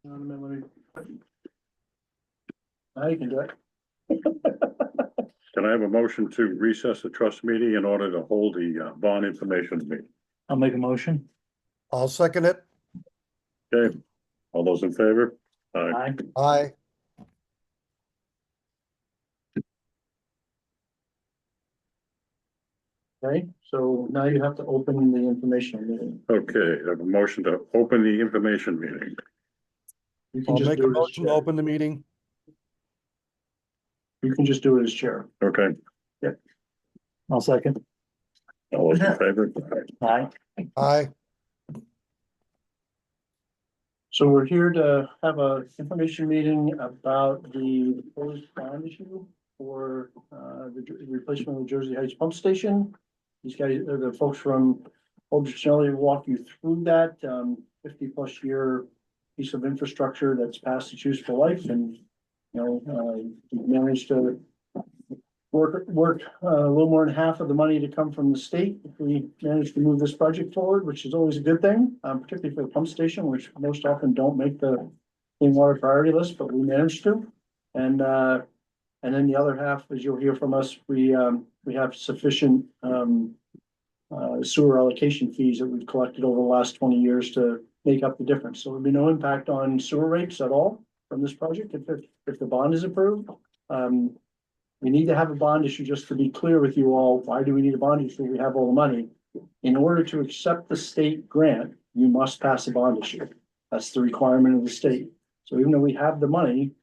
Now you can do it. Can I have a motion to recess the trust meeting in order to hold the bond information meeting? I'll make a motion. I'll second it. Okay, all those in favor? Aye. Aye. Aye. Okay, so now you have to open the information meeting. Okay, I have a motion to open the information meeting. You can I'll just make a do it as motion to chair. open the meeting. You can just do it as chair. Okay, I'll second. all those in favor? Aye. Aye. Aye. So we're here to have a information meeting about the proposed bond issue for the replacement of the Jersey Heights pump station. These guys, the folks from Aldrich will walk you through that 50+ year piece of infrastructure that's past its useful life, and we managed to work a little more than half of the money to come from the state. If we managed to move this project forward, which is always a good thing, particularly for the pump station, which most often don't make the clean water priority list, but we managed to. And then the other half, as you'll hear from us, we have sufficient sewer allocation fees that we've collected over the last 20 years to make up the difference. So there'll be no impact on sewer rates at all from this project if the bond is approved. We need to have a bond issue. Just to be clear with you all, why do we need a bond issue? We have all the money. In order to accept the state grant, you must pass a bond issue. That's the requirement of the state. So even though we have the money,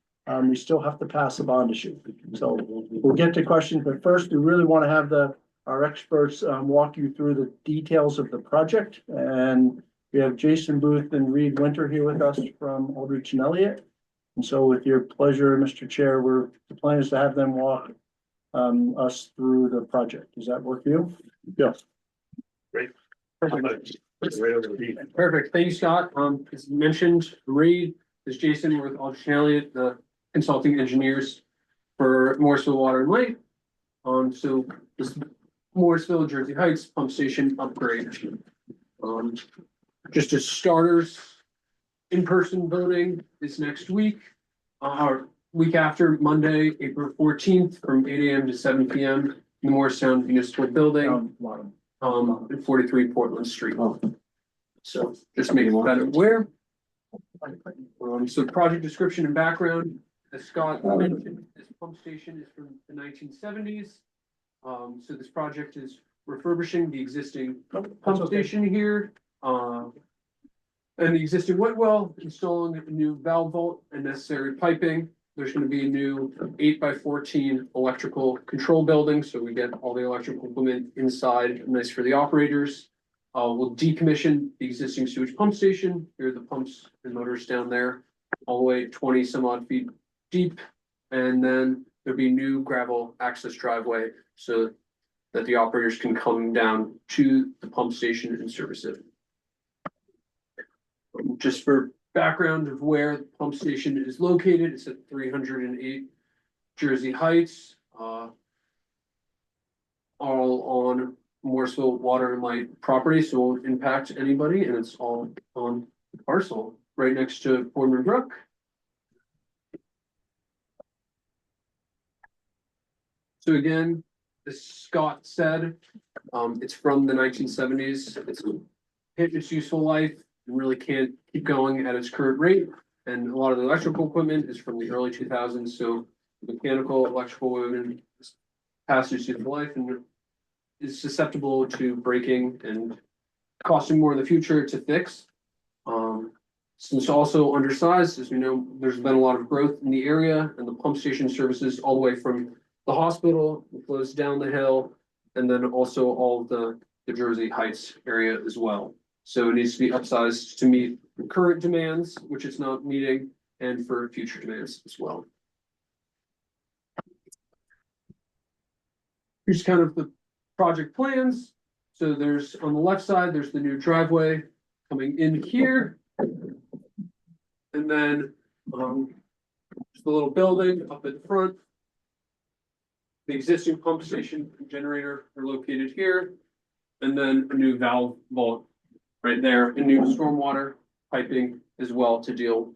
we still have to pass a bond issue. So we'll get to questions, but first we really want to have our experts walk you through the details of the project. And we have Jason Booth and Reed Winter here with us from Aldrich and Elliott. And so with your pleasure, Mr. Chair, the plan is to have them walk us through the project. Does that work for you? Yes. Great. Perfect. Thank you, Scott. As mentioned, Reed is Jason. We're with Aldrich and Elliott, the consulting engineers for Morrisville Water and Light. So this Morrisville, Jersey Heights pump station upgrade. Just as starters, in-person voting is next week, or week after Monday, April 14th, from 8 a.m. to 7 p.m. in the Morristown Municipal Building, at 43 Portland Street. So just make it better aware. So project description and background, as Scott mentioned, this pump station is from the 1970s. So this project is refurbishing the existing pump station here. And the existing wet well, installing a new valve vault and necessary piping. There's going to be a new 8x14 electrical control building, so we get all the electrical equipment inside, nice for the operators. We'll decommission the existing sewage pump station. Here are the pumps and motors down there, all the way 20 some odd feet deep. And then there'll be new gravel access driveway so that the operators can come down to the pump station and service it. Just for background of where the pump station is located, it's at 308 Jersey Heights, all on Morrisville Water and Light property, so it won't impact anybody, and it's all on the parcel right next to Boardman Brook. So again, as Scott said, it's from the 1970s. It's hit its useful life. Really can't keep going at its current rate, and a lot of the electrical equipment is from the early 2000s. So mechanical, electrical equipment is past its useful life and is susceptible to breaking and costing more in the future to fix. Since also undersized, as we know, there's been a lot of growth in the area, and the pump station services all the way from the hospital, it flows down the hill, and then also all of the Jersey Heights area as well. So it needs to be upsized to meet current demands, which it's not meeting, and for future demands as well. Here's kind of the project plans. So there's on the left side, there's the new driveway coming in here. And then just a little building up at the front. The existing pump station and generator are located here. And then a new valve vault right there, and new stormwater piping as well to deal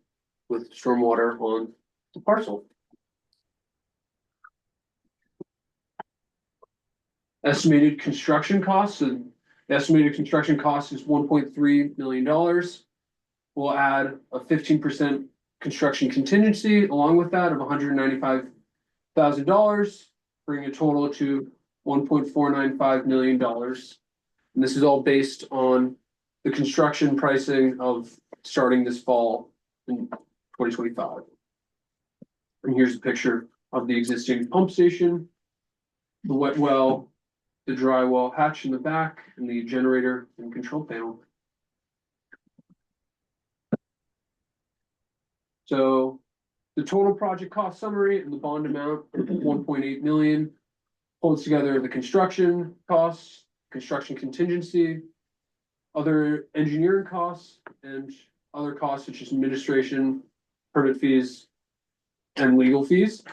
with stormwater on the parcel. Estimated construction costs, and the estimated construction cost is $1.3 million. We'll add a 15% construction contingency along with that of $195,000, bringing a total to $1.495 million. And this is all based on the construction pricing of starting this fall in 2025. And here's a picture of the existing pump station, the wet well, the dry well hatch in the back, and the generator and control panel. So the total project cost summary and the bond amount, 1.8 million, holds together the construction costs, construction contingency, other engineering costs, and other costs such as administration, permit fees, and legal fees.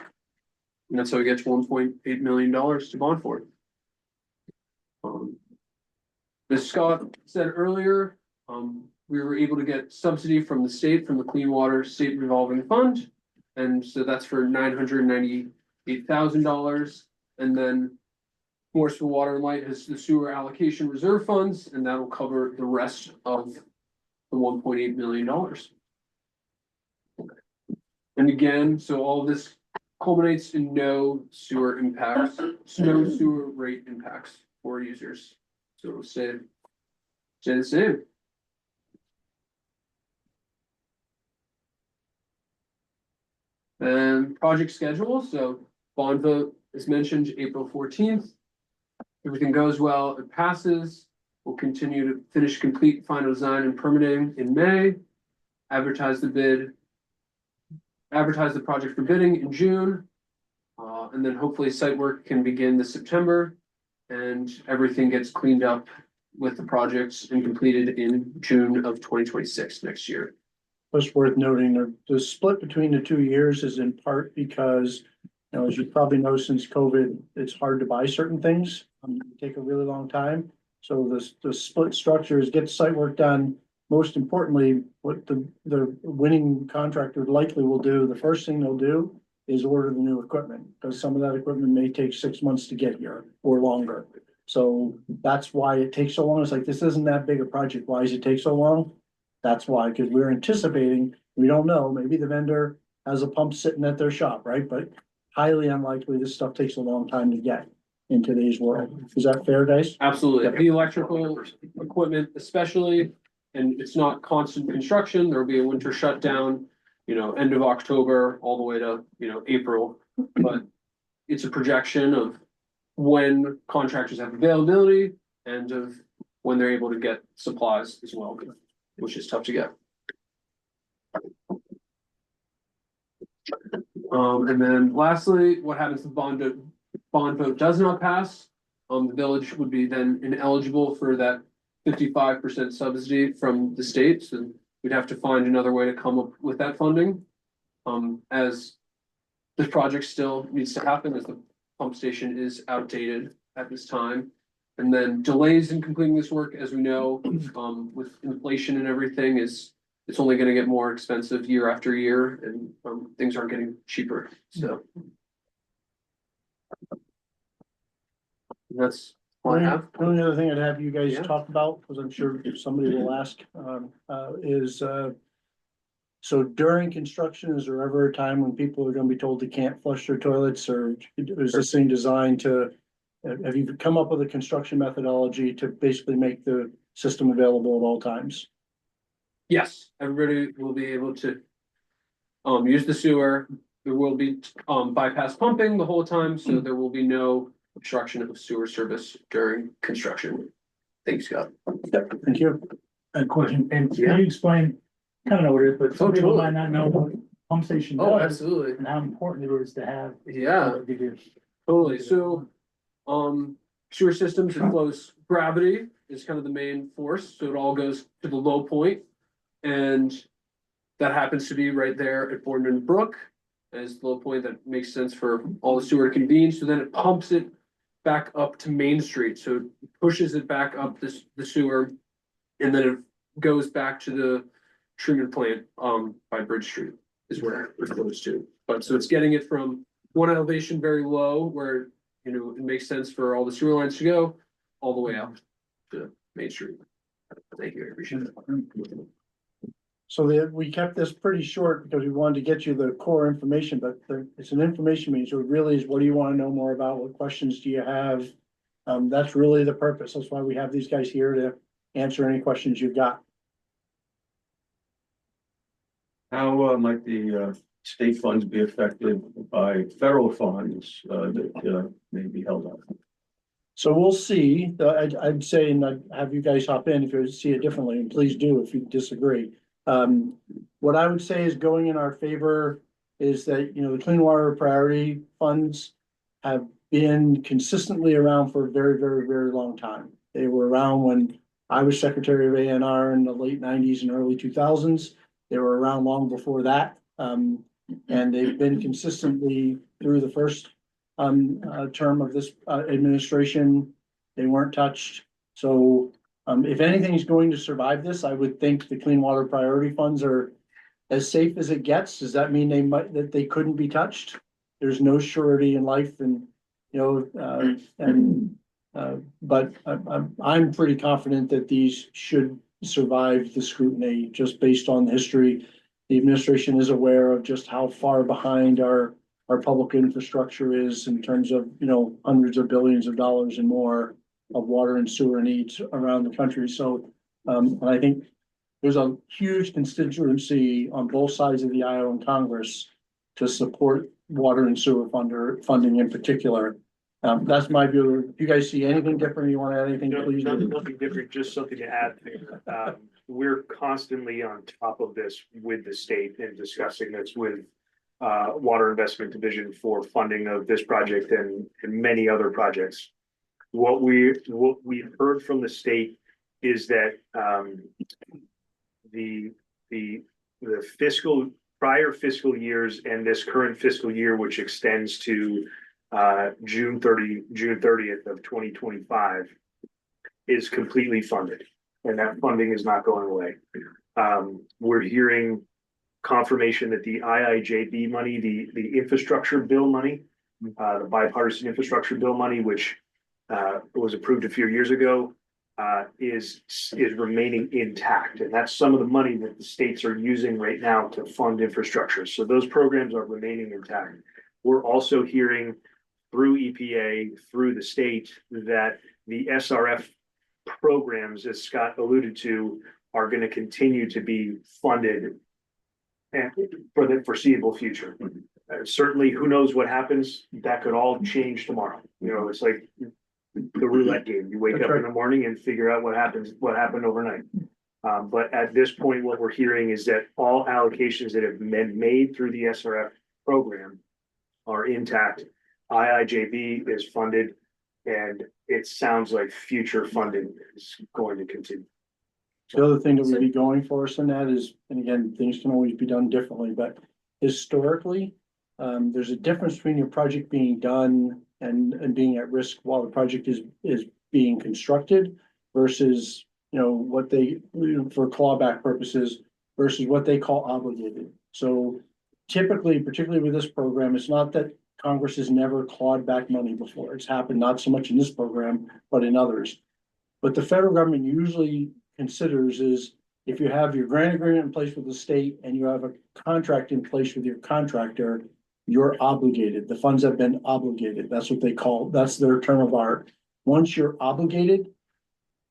And that's how we get to $1.8 million to bond for it. As Scott said earlier, we were able to get subsidy from the state, from the Clean Water State Revolving Fund. And so that's for $998,000. And then Morrisville Water and Light has the sewer allocation reserve funds, and that'll cover the rest of the $1.8 million. And again, so all of this culminates in no sewer impacts, no sewer rate impacts for users. So it'll stay the same. And project schedule, so bond vote is mentioned April 14th. Everything goes well, it passes. We'll continue to finish complete final design and permitting in May. Advertise the project for bidding in June. And then hopefully site work can begin this September. And everything gets cleaned up with the projects and completed in June of 2026 next year. It's worth noting the split between the 2 years is in part because, you know, as you probably know, since COVID, it's hard to buy certain things. Take a really long time. So the split structure is get site work done. Most importantly, what the winning contractor likely will do, the first thing they'll do is order the new equipment, because some of that equipment may take 6 months to get here or longer. So that's why it takes so long. It's like, this isn't that big a project. Why does it take so long? That's why, because we're anticipating, we don't know, maybe the vendor has a pump sitting at their shop, right? But highly unlikely this stuff takes a long time to get in today's world. Is that fair, guys? Absolutely. Yep. The electrical equipment especially, and it's not constant construction. There'll be a winter shutdown, you know, end of October all the way to, you know, April. But it's a projection of when contractors have availability and of when they're able to get supplies as well, which is tough to get. And then lastly, what happens if the bond vote does not pass? The village would be then ineligible for that 55% subsidy from the state. So we'd have to find another way to come up with that funding. As this project still needs to happen, as the pump station is outdated at this time. And then delays in completing this work, as we know, with inflation and everything, it's only gonna get more expensive year after year, and things aren't getting cheaper, so. That's all I have. The only other thing I'd have you guys Yeah. talk about, because I'm sure somebody will ask, is, so during construction, is there ever a time when people are gonna be told they can't flush their toilets, or is this thing designed to, have you come up with a construction methodology to basically make the system available at all times? Yes, everybody will be able to use the sewer. There will be bypass pumping the whole time, so there will be no obstruction of sewer service during construction. Thanks, Scott. Thank you. A question, and Yeah. can you explain, kind of know what it is, but some people totally. might not know what pump station Oh, does absolutely. and how important it is to have. Yeah, Give you- totally. So sewer systems, it flows, gravity is kind of the main force, so it all goes to the low point. And that happens to be right there at Boardman Brook as the low point that makes sense for all the sewer to convene. So then it pumps it back up to Main Street. So it pushes it back up the sewer, and then it goes back to the treatment plant by Bridge Street. is where it goes to. But so it's getting it from one elevation very low where, you know, it makes sense for all the sewer lines to go all the way out to Main Street. Thank you, I appreciate it. So we kept this pretty short because we wanted to get you the core information, but it's an information meeting, so it really is, what do you want to know more about? What questions do you have? That's really the purpose. That's why we have these guys here to answer any questions you've got. How might the state funds be affected by federal funds that may be held up? So we'll see. I'd say, and I'd have you guys hop in if you see it differently, and please do if you disagree. What I would say is going in our favor is that, you know, the Clean Water Priority Funds have been consistently around for a very, very, very long time. They were around when I was Secretary of ANR in the late '90s and early 2000s. They were around long before that. And they've been consistently through the first term of this administration. They weren't touched. So if anything's going to survive this, I would think the Clean Water Priority Funds are as safe as it gets. Does that mean that they couldn't be touched? There's no surety in life, and you know, but I'm pretty confident that these should survive the scrutiny just based on the history. The administration is aware of just how far behind our public infrastructure is in terms of, you know, hundreds of billions of dollars and more of water and sewer needs around the country. So and I think there's a huge constituency on both sides of the aisle in Congress to support water and sewer funding in particular. That's my view. If you guys see anything different, you want to add anything, please do. Nothing different, just something to add there. We're constantly on top of this with the state and discussing this with Water Investment Division for funding of this project and many other projects. What we've heard from the state is that the prior fiscal years and this current fiscal year, which extends to June 30th of 2025, is completely funded, and that funding is not going away. We're hearing confirmation that the IIJB money, the infrastructure bill money, the bipartisan infrastructure bill money, which was approved a few years ago, is remaining intact, and that's some of the money that the states are using right now to fund infrastructure. So those programs are remaining intact. We're also hearing through EPA, through the state, that the SRF programs, as Scott alluded to, are going to continue to be funded for the foreseeable future. Certainly, who knows what happens? That could all change tomorrow. You know, it's like the roulette game. You wake up in the morning and figure out what happened overnight. But at this point, what we're hearing is that all allocations that have been made through the SRF program are intact. IIJB is funded, and it sounds like future funding is going to continue. The other thing that would be going for us in that is, and again, things can always be done differently, but historically, there's a difference between your project being done and being at risk while the project is being constructed versus, you know, what they, for clawback purposes, versus what they call obligated. So typically, particularly with this program, it's not that Congress has never clawed back money before. It's happened not so much in this program, but in others. What the federal government usually considers is if you have your grant agreement in place with the state and you have a contract in place with your contractor, you're obligated. The funds have been obligated. That's what they call, that's their term of art. Once you're obligated,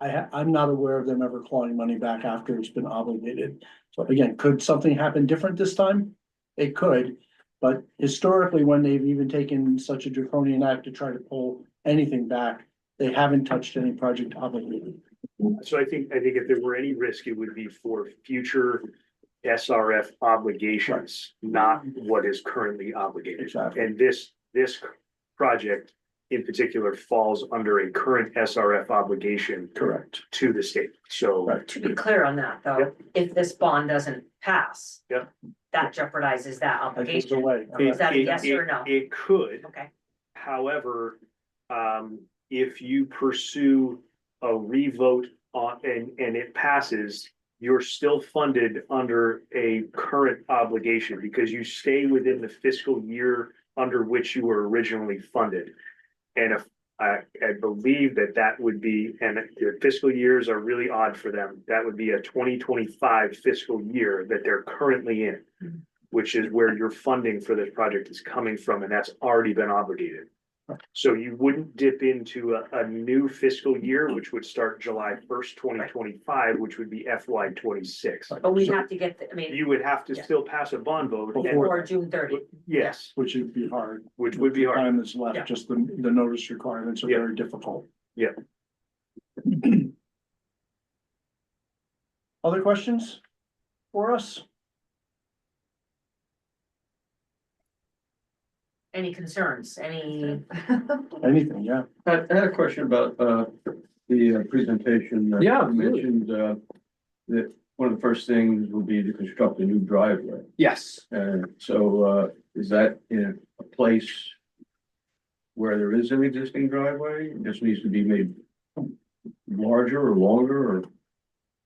I'm not aware of them ever clawing money back after it's been obligated. So again, could something happen different this time? It could, but historically, when they've even taken such a draconian act to try to pull anything back, they haven't touched any project obligated. So I think if there were any risk, it would be for future SRF obligations, not what is currently obligated. Exactly. And this project in particular falls under a current SRF obligation. Correct. To the state. So Right. To be clear on that, though, Yep. if this bond doesn't pass. Yep. That jeopardizes that That goes obligation. away. Is that a yes or no? It could. Okay, However, if you pursue a revote on and it passes, you're still funded under a current obligation because you stay within the fiscal year under which you were originally funded. And if I believe that would be, and the fiscal years are really odd for them, that would be a 2025 fiscal year that they're currently in, which is where your funding for this project is coming from, and that's already been obligated. So you wouldn't dip into a new fiscal year, which would start July 1st, 2025, which would be FY 26. But we have to get, You would have to still pass a bond vote. and- before June 30th. Yes, Which would be hard. which would be hard. Time that's Yeah. left, just the notice requirements are Yeah. very difficult. Yeah. Other questions for us? Any concerns, any? Anything, yeah. I had a question about, the presentation. Yeah, You absolutely. mentioned, that one of the first things will be to construct a new driveway. Yes, And so, is that in a place where there is an existing driveway? It just needs to be made larger or longer or?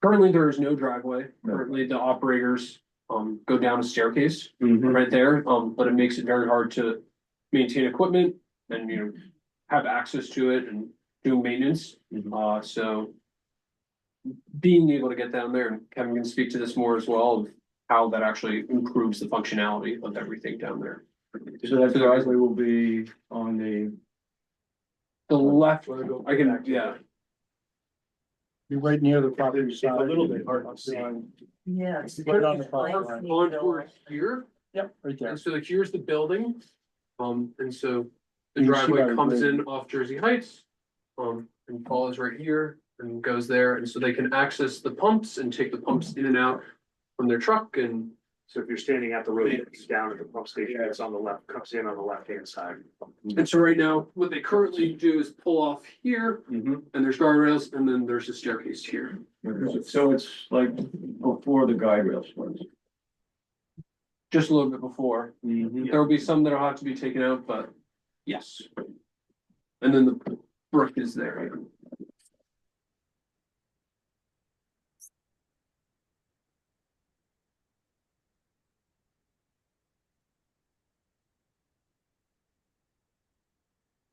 currently there is no driveway. Currently, the operators go down a staircase Mhm. right there, but it makes it very hard to maintain equipment and, have access to it and do maintenance. So being able to get down there, and Kevin can speak to this more as well, of how that actually improves the functionality of everything down there. So that driveway will be on The left, I can, yeah, You're right near the property side. a little bit hard to see. Yeah. Right on the property line. on towards here, Yep, right there. and so here's the building. And so the You can see by driveway the comes grade. in off Jersey Heights. And follows right here and goes there, and so they can access the pumps and take the pumps in and out from their truck and. So if you're standing at the road, it's down at the pump station, it's on the left, comes in on the left-hand side. And so right now, what they currently do is pull off here, Mhm. and there's guardrails, and then there's a staircase here. So it's like before the guide rail starts. Just a little bit before. There will be some that'll have to be taken out, but yes. And then the brook is there.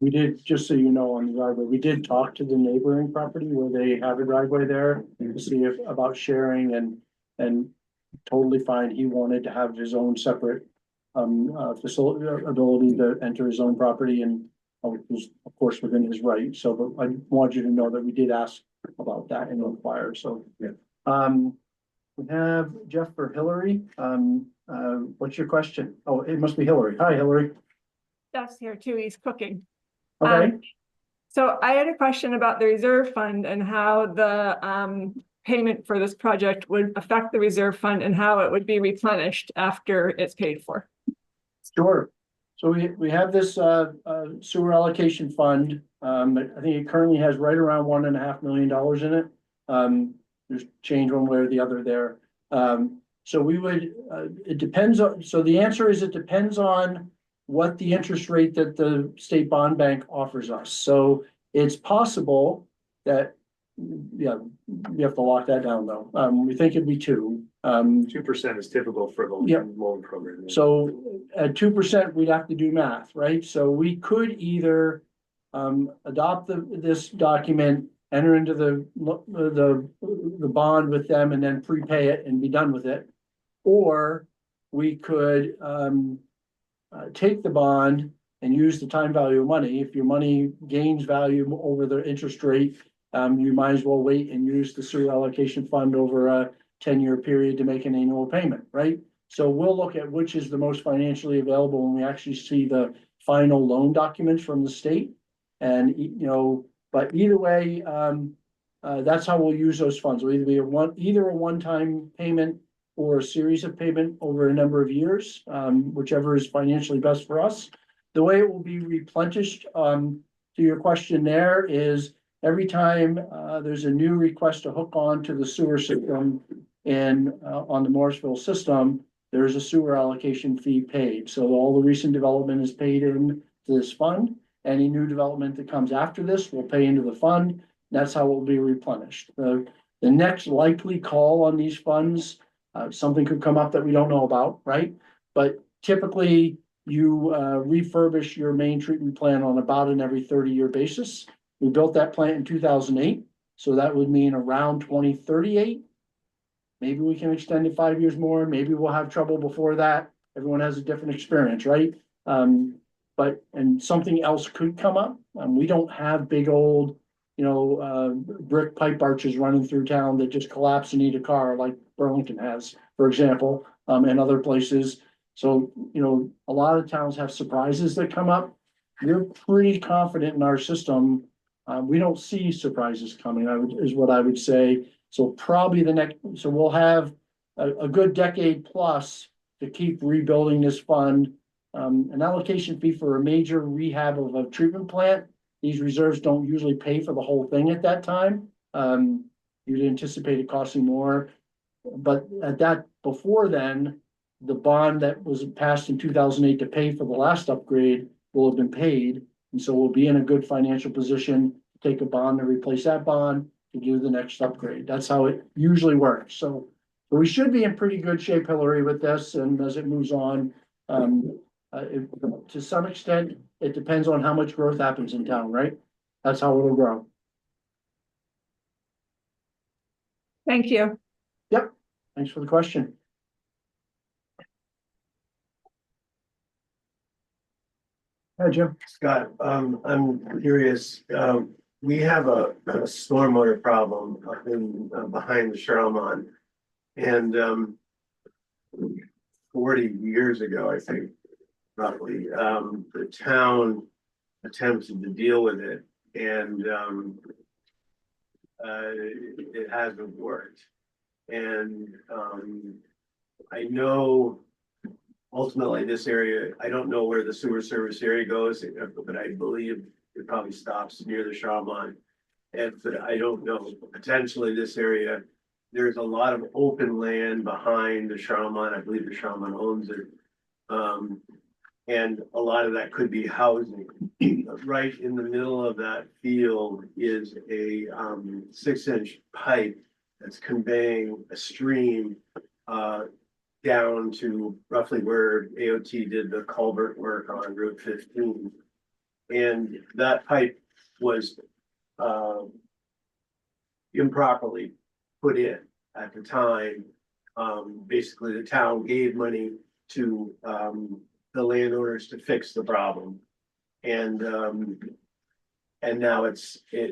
We did, just so you know, on the driveway, we did talk to the neighboring property where they have a driveway there to see if about sharing and totally fine. He wanted to have his own separate facility, ability to enter his own property and was of course within his right. So, but I want you to know that we did ask about that and inquire, so. Yeah. We have Jeff or Hillary. What's your question? Oh, it must be Hillary. Hi, Hillary. Jeff's here too, he's cooking. Okay. So I had a question about the reserve fund and how the payment for this project would affect the reserve fund and how it would be replenished after it's paid for. Sure. So we have this sewer allocation fund. I think it currently has right around $1.5 million in it. There's change one way or the other there. So we would, it depends on, so the answer is it depends on what the interest rate that the state bond bank offers us. So it's possible that, yeah, we have to lock that down though. We think it'd be 2%. 2% is typical for the Yep. loan program. So at 2%, we'd have to do math, right? So we could either adopt this document, enter into the bond with them and then prepay it and be done with it. Or we could take the bond and use the time value of money. If your money gains value over the interest rate, you might as well wait and use the sewer allocation fund over a 10-year period to make an annual payment, right? So we'll look at which is the most financially available when we actually see the final loan documents from the state. And, but either way, that's how we'll use those funds. It'll either be either a one-time payment or a series of payment over a number of years, whichever is financially best for us. The way it will be replenished, to your question there, is every time there's a new request to hook on to the sewer system and on the Morrisville system, there's a sewer allocation fee paid. So all the recent development is paid in to this fund. Any new development that comes after this will pay into the fund. That's how it will be replenished. The The next likely call on these funds, something could come up that we don't know about, right? But typically, you refurbish your main treatment plant on about an every 30-year basis. We built that plant in 2008, so that would mean around 2038. Maybe we can extend it 5 years more, maybe we'll have trouble before that. Everyone has a different experience, right? And something else could come up. We don't have big old, brick pipe arches running through town that just collapse and need a car like Burlington has, for example, and other places. So, a lot of towns have surprises that come up. We're pretty confident in our system. We don't see surprises coming, is what I would say. So probably so we'll have a good decade plus to keep rebuilding this fund. An allocation fee for a major rehab of a treatment plant. These reserves don't usually pay for the whole thing at that time. You'd anticipate it costing more. But before then, the bond that was passed in 2008 to pay for the last upgrade will have been paid. And so we'll be in a good financial position to take a bond to replace that bond to do the next upgrade. That's how it usually works. So we should be in pretty good shape, Hillary, with this. And as it moves on, to some extent, it depends on how much growth happens in town, right? That's how it'll grow. Thank you. Yep. Thanks for the question. Hi, Jim. Scott, I'm curious, we have a stormwater problem up in, behind the Charlemont. And, 40 years ago, I think, roughly, the town attempted to deal with it and, it hasn't worked. And, I know ultimately this area, I don't know where the sewer service area goes, but I believe it probably stops near the Charlemont. But I don't know, potentially this area, there's a lot of open land behind the Charlemont. I believe the Charlemont owns it. And a lot of that could be housing. Right in the middle of that field is a 6-inch pipe that's conveying a stream down to roughly where AOT did the culvert work on Route 15. And that pipe was improperly put in at the time. Basically, the town gave money to the landowners to fix the problem. And now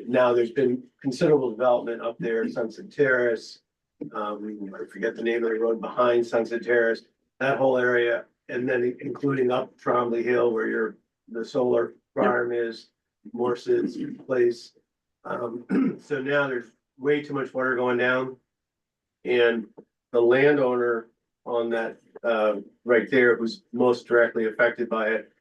now there's been considerable development up there, Sunset Terrace. I forget the name of the road behind Sunset Terrace, that whole area, and then including up Trombley Hill where the solar farm is, Morris's place. So now there's way too much water going down. And the landowner on that right there, who's most directly affected by it,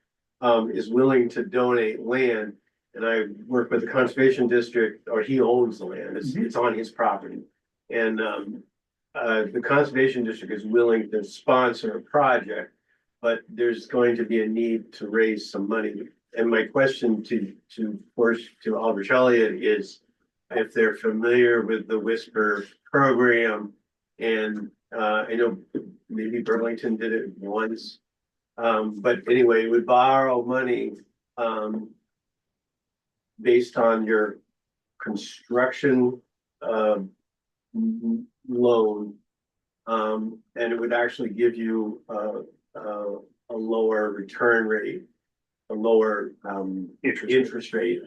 is willing to donate land. And I work with the conservation district, or he owns the land, it's on his property. And the conservation district is willing to sponsor a project, but there's going to be a need to raise some money. And my question to Aldrich Elliott is if they're familiar with the Whisper program. And I know maybe Burlington did it once. But anyway, it would borrow money based on your construction loan, and it would actually give you a lower return rate, a lower interest rate.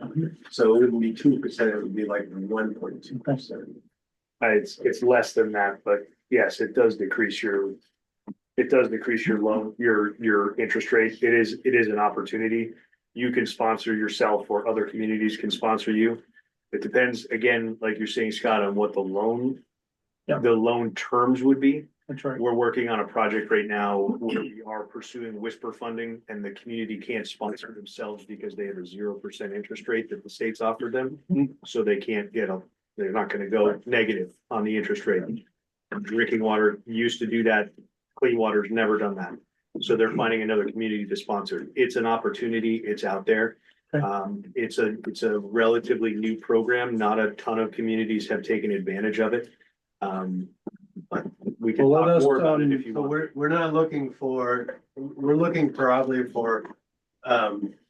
So it wouldn't be 2%, it would be like 1.2%. It's less than that, but yes, it does decrease your loan, your interest rate. It is an opportunity. You can sponsor yourself or other communities can sponsor you. It depends, again, like you're saying, Scott, on what the loan terms would be. That's right. We're working on a project right now where we are pursuing Whisper funding and the community can't sponsor themselves because they have a 0% interest rate that the state's offered them. So they can't they're not gonna go negative on the interest rate. Drinking water used to do that. Clean water's never done that. So they're finding another community to sponsor. It's an opportunity. It's out there. Okay. It's a relatively new program. Not a ton of communities have taken advantage of it. But we can Well, let talk us, more about it if you So want. we're not looking for, we're looking probably for,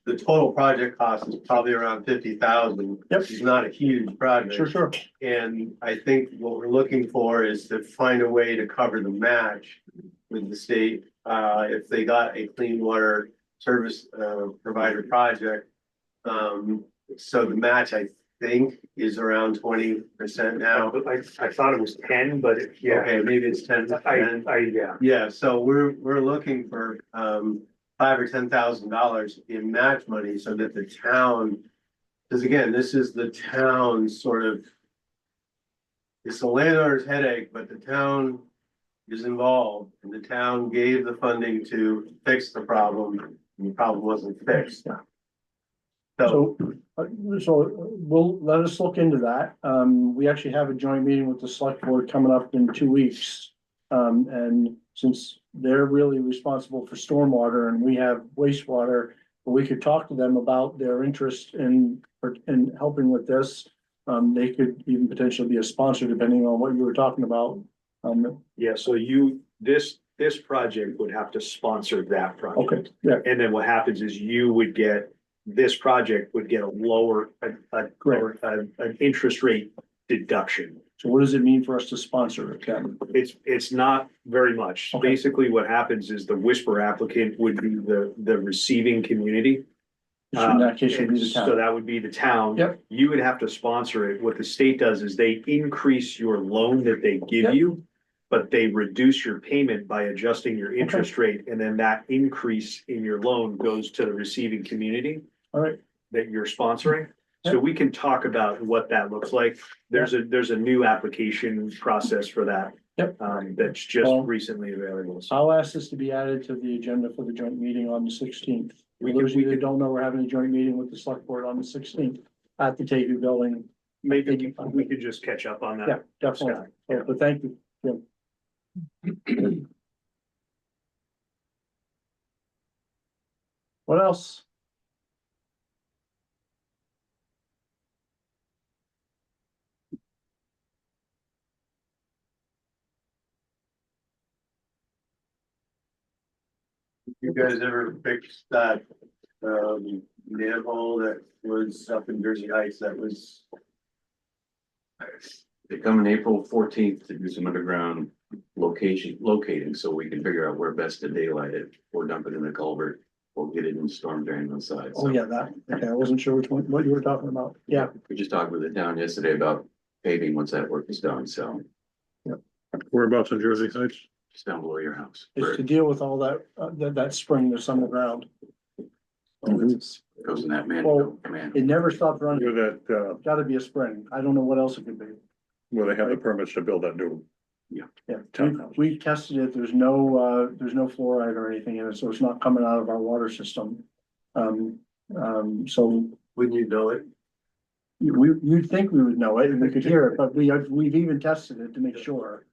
the total project cost is probably around 50,000. Yep. It's not a huge project. Sure. And I think what we're looking for is to find a way to cover the match with the state. If they got a clean water service, provider project. So the match, I think, is around 20% now. I thought it was 10, but yeah, Okay, maybe it's 10. yeah. Yeah, so we're looking for, $5,000 or $10,000 in match money so that the town. Because again, this is the town's sort of. It's the landowner's headache, but the town is involved and the town gave the funding to fix the problem. And the problem wasn't fixed. So, So we'll, let us look into that. We actually have a joint meeting with the select board coming up in 2 weeks. And since they're really responsible for stormwater and we have wastewater, we could talk to them about their interest in helping with this. They could even potentially be a sponsor depending on what you were talking about. Yeah, so this project would have to sponsor that project. Okay, yeah, And then what happens is this project would get a lower, an interest rate deduction. so what does it mean for us to sponsor it, Kevin? It's not very much. Okay. Basically, what happens is the whisper applicant would be the receiving community. So in that case, it would be the And so town. that would be the town. Yep. You would have to sponsor it. What the state does is they increase your loan that they give Yep. you. But they reduce your payment by adjusting your interest rate, and then that increase in your loan goes to the receiving community All right, that you're sponsoring. So we can talk about what that looks like. There's a new application process for that. Yep. That's just Well, recently available. So I'll ask this to be added to the agenda for the joint meeting on the 16th. For We could- those of we you that could- don't know, we're having a joint meeting with the select board on the 16th at the Tavy building. maybe we could just catch up on that. Yeah, definitely. Scott. Yeah, but thank you. Jim. What else? you guys ever fixed that, manhole that was up in Jersey Heights that was. They come in April 14th to do some underground locating, so we can figure out where best to daylight it or dump it in the culvert. Or get it in storm drain on the side. Oh, yeah, that, okay, I wasn't sure what you were talking about. Yeah, We just talked with the town yesterday about paving once that work is done, so Whereabouts in Jersey Heights? just down below your house. it's to deal with all that, that spring that's on the ground. Goes in that Well, man. It never stopped running. Where that, Gotta be a spring. I don't know what else it could be. where they have the permits to build that new. Yeah, Townhouse. we tested it, there's no fluoride or anything in it, so it's not coming out of our water system. So Wouldn't you know it? you'd think we would know it and we could hear it, but we've even tested it to make sure.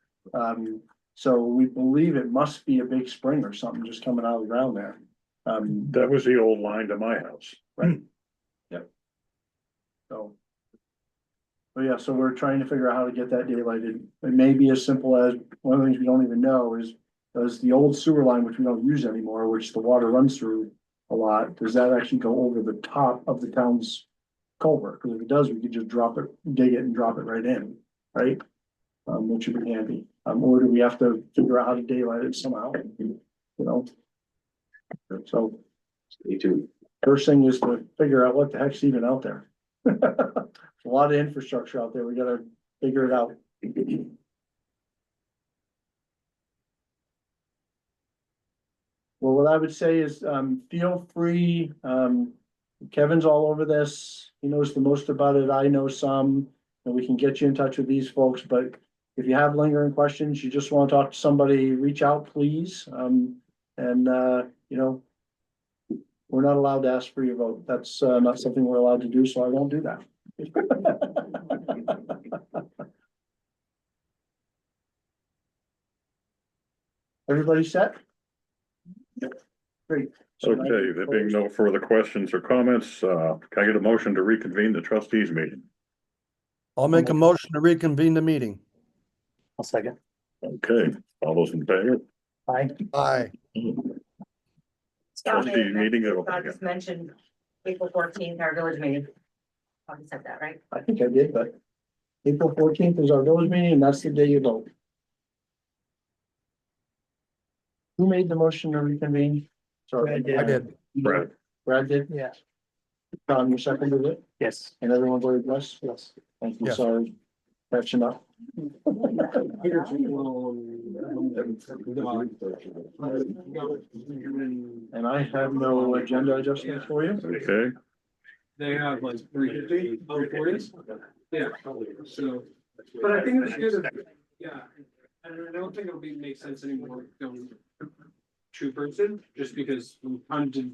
So we believe it must be a big spring or something just coming out of the ground there. That was the old line to my house. So. But yeah, so we're trying to figure out how to get that daylighted. It may be as simple as, one of the things we don't even know is, does the old sewer line, which we don't use anymore, which the water runs through a lot, does that actually go over the top of the town's culvert? Because if it does, we could just drop it, dig it and drop it right in, right? Which would be handy. Or do we have to figure out how to daylight it somehow, you know? So Stay tuned. first thing is to figure out what the heck's even out there. A lot of infrastructure out there, we gotta figure it out. Well, what I would say is, feel free, Kevin's all over this, he knows the most about it, I know some. And we can get you in touch with these folks, but if you have lingering questions, you just wanna talk to somebody, reach out, please, you know. We're not allowed to ask for your vote, that's, not something we're allowed to do, so I won't do that. Everybody set? Great. Okay, there being no further questions or comments, can I get a motion to reconvene the trustees meeting? I'll make a motion to reconvene the meeting. I'll second. Okay, all those in favor? Aye. Aye. Scott Trustee meeting, it'll I be- just mentioned April 14th, our village meeting. Probably said that, right? I think I did, but April 14th is our village meeting and that's the day you vote. Who made the motion to reconvene? Sorry, I did. Brad, Brad did? Yeah. Tom, you seconded it Yes. and everyone voted yes? Yes. Thank you, Yes. sorry. Catching up. And I have no agenda adjustments for you. okay, They have like 350, 340s. Yeah, so, but I think it's good, yeah, and I don't think it'll make sense anymore going two person, just because we kind of did.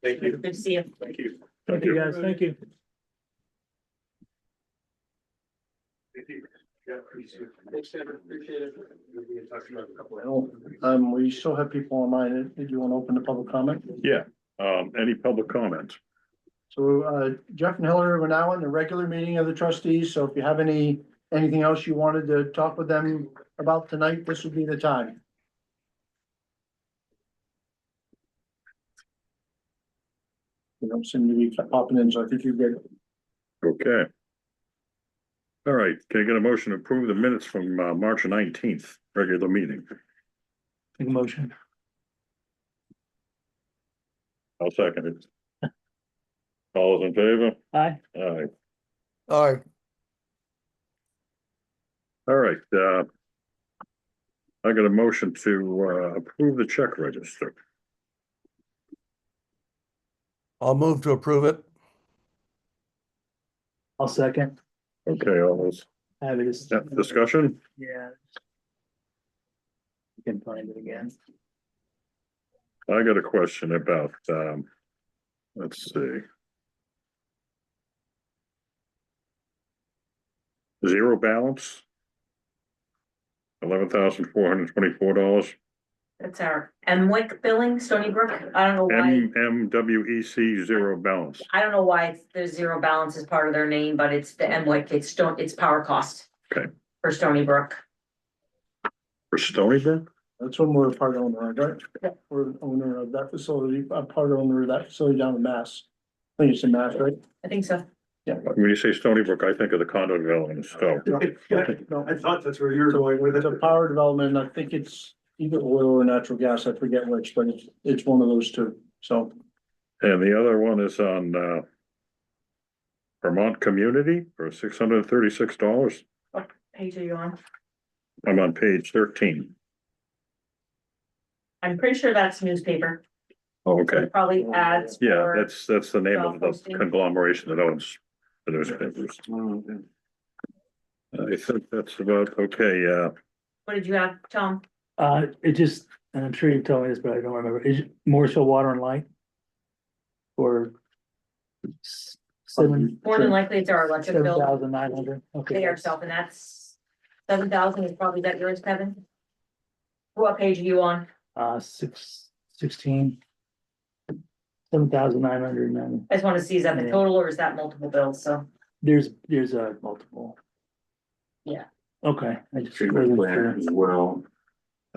Thank you. Good to see you. Thank you. Thank you, guys. Thank you. Thanks, Kevin, appreciate it. Well, we still have people online. Did you want to open the public comment? yeah, any public comments? So, Jeff and Hillary were now in the regular meeting of the trustees, so if you have anything else you wanted to talk with them about tonight, this would be the time. You don't seem to be popping in, so I think you're good. Okay. All right, can I get a motion to approve the minutes from March 19th, regular meeting? Make a motion. I'll second it. All those in favor? Aye. Aye. Aye. All right, I got a motion to approve the check register. I'll move to approve it. I'll second. Okay, all those, Have it as. discussion? Yeah. You can find it again. I got a question about, let's see. Zero balance. $11,424. That's our MWIC billing, Stony Brook. I don't know why, MWEC zero balance. I don't know why there's zero balance as part of their name, but it's the MWIC, it's power cost. Okay. For Stony Brook. For Stony Brook? That's when we're a part owner, right? Yeah. We're the owner of that facility, a part owner of that facility down in Mass. I think it's in Mass, right? I think so. When you say Stony Brook, I think of the condo development in Stowe. No, I thought that's where you were going with it's it. a power development, I think it's either oil or natural gas, I forget which, but it's one of those two, so. And the other one is on Vermont Community for $636. What page are you on? I'm on page 13. I'm pretty sure that's newspaper. Oh, okay. Probably ads. Yeah, for- that's the name of job the posting. conglomeration that owns the newspapers. I think that's about, okay, What did you have, Tom? It just, and I'm sure you told me this, but I don't remember. Is it Morrisville Water and Light? Or seven, More than likely, it's our electric bill. 7,900. Okay. Pay ourselves, and that's 7,000 is probably that yours, Kevin? What page are you on? 16. 7,990. I just want to see, is that the Yeah. total or is that multiple bills? So, There's a multiple. Yeah. Okay, I just Treatment wasn't plan sure. as well.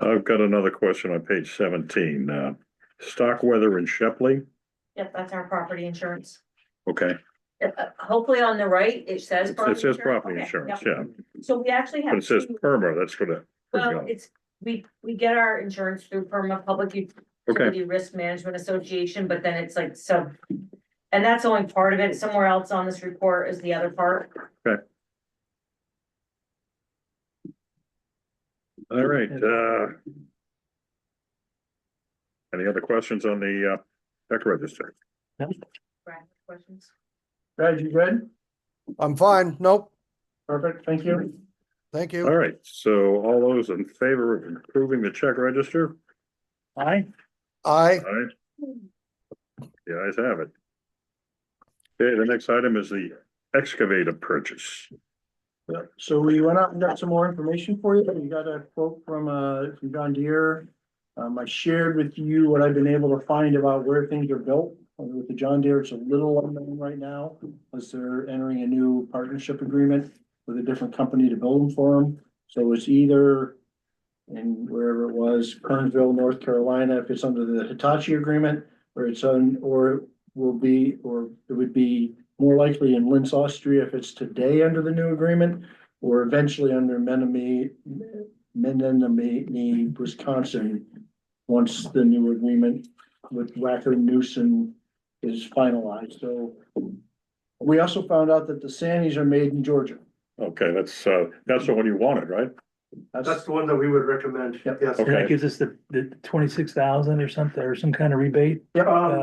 I've got another question on page 17. Stock weather in Shepley. yep, that's our property insurance. Okay, Hopefully on the right, it says. it says property Okay, insurance, yep. yeah, So we actually have. but it says two- PERMA, that's for the. Well, it's, we get our insurance through PERMA, Public Okay, Utility Risk Management Association, but then it's like sub. And that's only part of it. Somewhere else on this report is the other part. all right, any other questions on the check register? Brad, questions? Brad, you good? I'm fine. Nope. Perfect, thank you. Thank All you. right, so all those in favor of approving the check register? Aye. Aye. Aye. The ayes have it. Okay, the next item is the excavator purchase. Yeah, so we went out and got some more information for you, we got a quote from John Deere. I shared with you what I've been able to find about where things are built. With the John Deere, it's a little unknown right now, as they're entering a new partnership agreement with a different company to build them for them. So it's either in wherever it was, Kernsville, North Carolina, if it's under the Hitachi agreement, or it's on, or will be, or it would be more likely in Linz, Austria, if it's today under the new agreement, or eventually under Menominee, Wisconsin, once the new agreement with Wacker Newson is finalized. So we also found out that the Sannies are made in Georgia. Okay, that's the one you wanted, right? That's the one that we would recommend, Yep. yes. And that Okay. gives us the 26,000 or something, or some kind of rebate. We got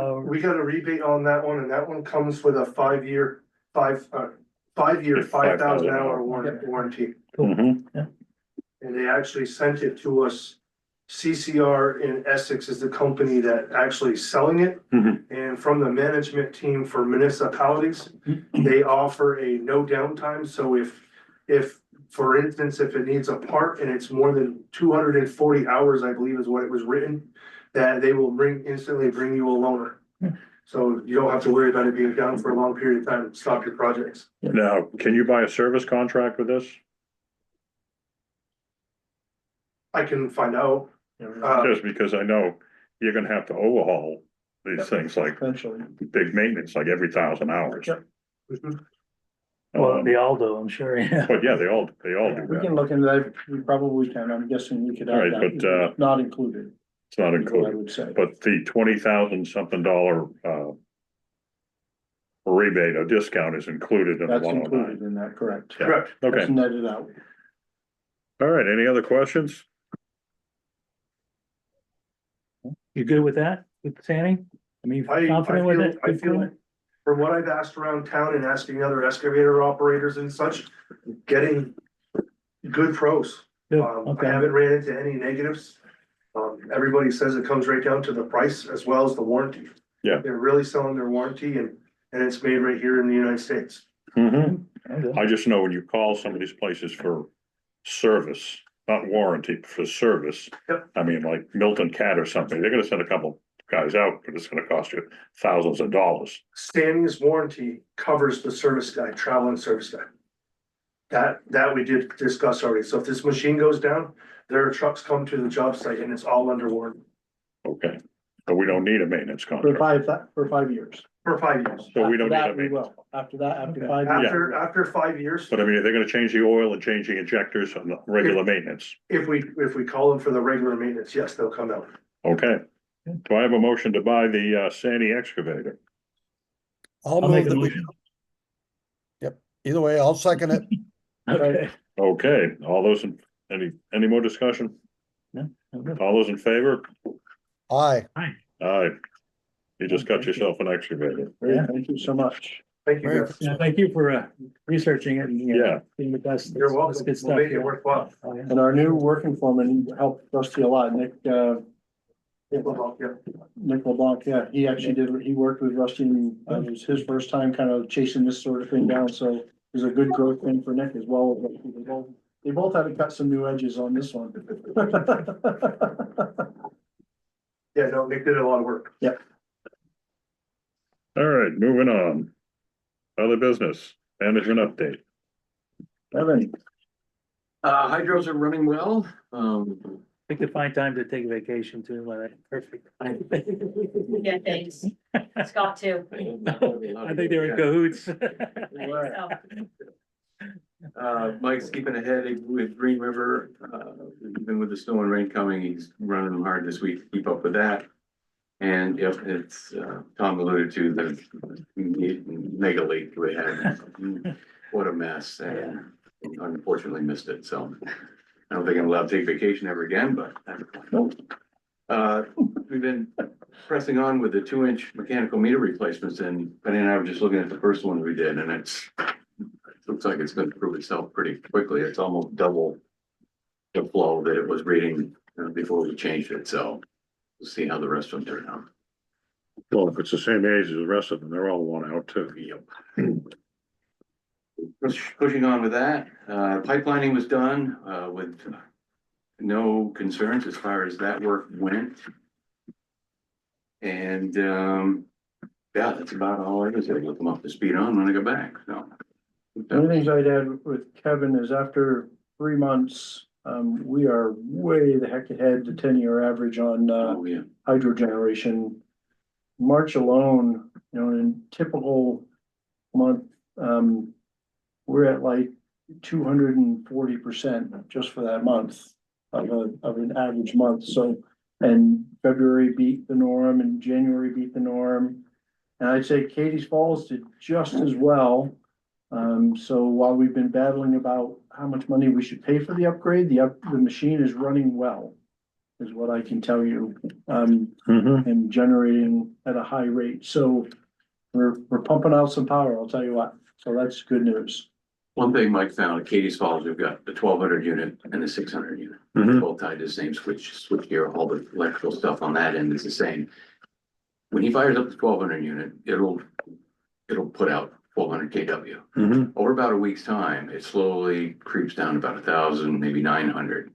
a rebate on that one, and that one comes with a 5-year, 5,000 hour warranty. Mhm. And they actually sent it to us. CCR in Essex is the company that actually is selling it. Mhm. And from the management team for municipalities, they offer a no downtime. So if, for instance, if it needs a part and it's more than 240 hours, I believe is what it was written, that they will instantly bring you a loaner. So you don't have to worry about it being down for a long period of time and stop your projects. Now, can you buy a service contract with this? I can find out. Just because I know you're gonna have to overhaul these things like Eventually. big maintenance, like every 1,000 hours. Yep. Well, Um, they all do, I'm sure, yeah. But yeah, they all do We can that. look into that. We probably can. I'm guessing we could All have right, that. but, Not included, It's not is what I included, would say. but the 20,000 something dollar, rebate or discount is included in the That's 109. included in that, correct? Yeah. Correct. Okay, That's netted out. all right, any other questions? You good with that, with Sandy? I mean, confident with it? I feel, from what I've asked around town and asking other excavator operators and such, getting good pros. Good, I okay. haven't ran into any negatives. Everybody says it comes right down to the price as well as the warranty. Yeah. They're really selling their warranty and it's made right here in the United States. Mhm. Okay. I just know when you call some of these places for service, not warranty, for service. Yep. I mean, like Milton Cat or something, they're gonna send a couple guys out, but it's gonna cost you thousands of dollars. Standing's warranty covers the service guy, traveling service guy. That we did discuss already. So if this machine goes down, their trucks come to the job site and it's all under warranty Okay, but we don't need a maintenance For contract. for 5 years. for 5 years. So we don't After need a that, we maintenance. will. After that, after Okay. 5 years. After 5 years, But I mean, if they're gonna change the oil and change the injectors and the regular maintenance, if we call them for the regular maintenance, yes, they'll come out. okay. Do I have a motion to buy the Sandy excavator? I'll I'll make move a that we, motion. either way, I'll second it. Okay. Okay, all those in, any more discussion? No, I'm good. All those in favor? Aye. Aye. You just got Thank you. yourself an excavator. Great, thank you so much. Thank you, Very guys. Yeah, thank you for researching it and, Yeah. being with us. You're That's welcome. good We'll stuff, make it yeah. worthwhile. Oh, yeah. And our new working foreman helped Trustee a lot. Nick LeBlanc, yeah, he actually he worked with Rusty and it was his first time kind of chasing this sort of thing down, so it was a good growth thing for Nick as well. They both had to cut some new edges on this one. Yeah, no, Nick did a lot of work. All right, moving on. Other business, management update. Evan, Hydros are running well. Pick the fine time to take a vacation too, like, perfect. Yeah, thanks. Scott too. I think they were in cahoots. So, Mike's keeping ahead with Green River, even with the snow and rain coming, he's running hard this week to keep up with that. And yep, it's, Tom alluded to the mega leak we had. What a mess, and unfortunately missed it, so. I don't think I'm allowed to take vacation ever again, but. We've been pressing on with the 2-inch mechanical meter replacements, and Benny and I were just looking at the first one we did, and it looks like it's going to prove itself pretty quickly. It's almost double the flow that it was reading before we changed it, so we'll see how the rest of them turn out. Well, if it's the same age as the rest of them, they're all worn out too. Yep. Pushing on with that, pipelining was done, with no concerns as far as that work went. And, yeah, that's about all I was able to come up to speed on when I got back, so. One of the things I'd add with Kevin is after 3 months, we are way the heck ahead to 10-year average on, Oh, yeah. hydro generation. March alone, you know, in typical month, we're at like 240% just for that month of an average month. So, and February beat the norm and January beat the norm. And I'd say Katie's Falls did just as well. So while we've been battling about how much money we should pay for the upgrade, the machine is running well, is what I can tell you. And generating at a high rate. So we're pumping out some power, I'll tell you what. So that's good news. One thing Mike found at Katie's Falls, we've got the 1200 unit and the 600 unit. Mhm. Both tied to the same switch gear, all the electrical stuff on that end is the same. When he fires up the 1200 unit, it'll put out 1200 kW. Mhm. Over about a week's time, it slowly creeps down to about 1000, maybe 900.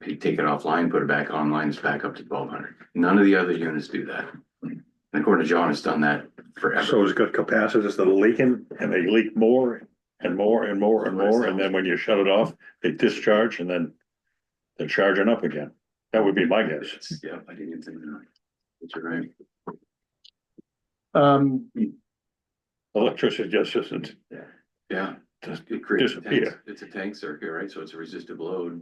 You take it offline, put it back online, it's back up to 1200. None of the other units do that. And according to John, it's done that forever. So it's got capacitors that are leaking and they leak more and more and more and more. And then when you shut it off, they discharge and then they're charging up again. That would be my guess. Yeah, I didn't even think of that. That's right. Electricity just isn't, Yeah, just it creates a tank, disappear. it's a tank circuit, right? So it's a resistive load.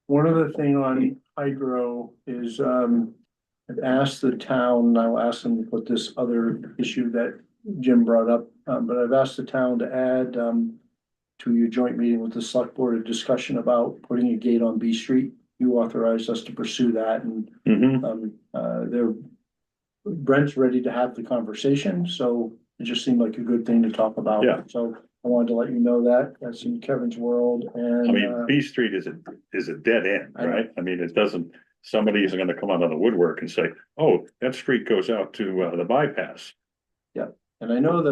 One other thing on hydro is, I've asked the town, and I'll ask them to put this other issue that Jim brought up, but I've asked the town to add, to your joint meeting with the select board, a discussion about putting a gate on B Street. You authorized us to pursue that and, Brent's ready to have the conversation, so it just seemed like a good thing to talk about. Yeah. So I wanted to let you know that, that's in Kevin's world, and. I mean, B Street is a dead end, I know. right? I mean, it doesn't, somebody isn't gonna come out of the woodwork and say, oh, that street goes out to the bypass. And I know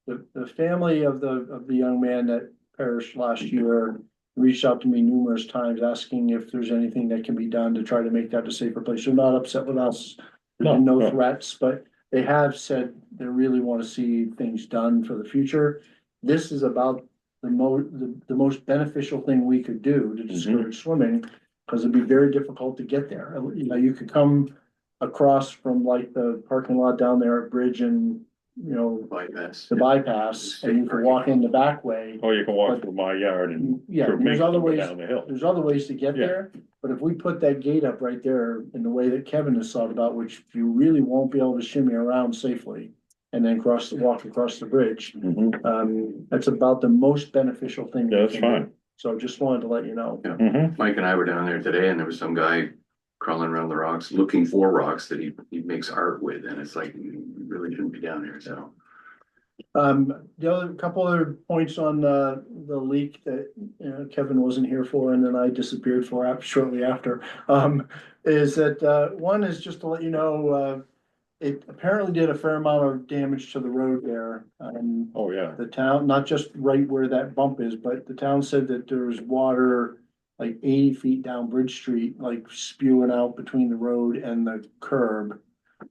the family of the young man that perished last year reached out to me numerous times asking if there's anything that can be done to try to make that a safer place. They're not upset with us. There's been no threats, but they have said they really want to see things done for the future. This is about the most beneficial thing we could do to discourage swimming, because it'd be very difficult to get there. You know, you could come across from like the parking lot down there at Bridge and, you know, Bypass. the bypass, and you can walk in the back way. Or you can walk through my yard and Yeah, through there's Maple other and go ways, down the hill. there's other ways to get Yeah. there, but if we put that gate up right there in the way that Kevin has thought about, which you really won't be able to shimmy around safely. And then walk across the bridge, that's about the most beneficial thing. we Yeah, that's can do. fine. So just wanted to let you know. Mike and I were down there today and there was some guy crawling around the rocks, looking for rocks that he makes art with. And it's like, you really shouldn't be down here, so. The other couple other points on the leak that, you know, Kevin wasn't here for, and then I disappeared for shortly after. Is that, one is just to let you know, it apparently did a fair amount of damage to the road there. Oh, yeah. The town, not just right where that bump is, but the town said that there's water like 80 feet down Bridge Street, like spewing out between the road and the curb.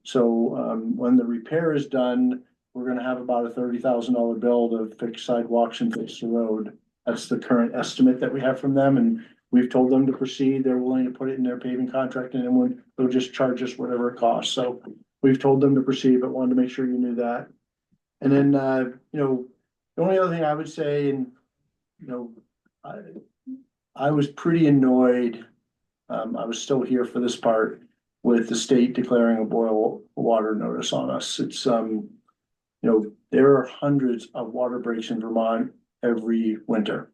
So, when the repair is done, we're gonna have about a $30,000 bill to fix sidewalks and fix the road. That's the current estimate that we have from them, and we've told them to proceed. They're willing to put it in their paving contract, and then they'll just charge us whatever it costs. So we've told them to proceed, but wanted to make sure you knew that. And then, you know, the only other thing I would say, and, you know, I was pretty annoyed. I was still here for this part with the state declaring a boil water notice on us. It's, you know, there are hundreds of water breaks in Vermont every winter.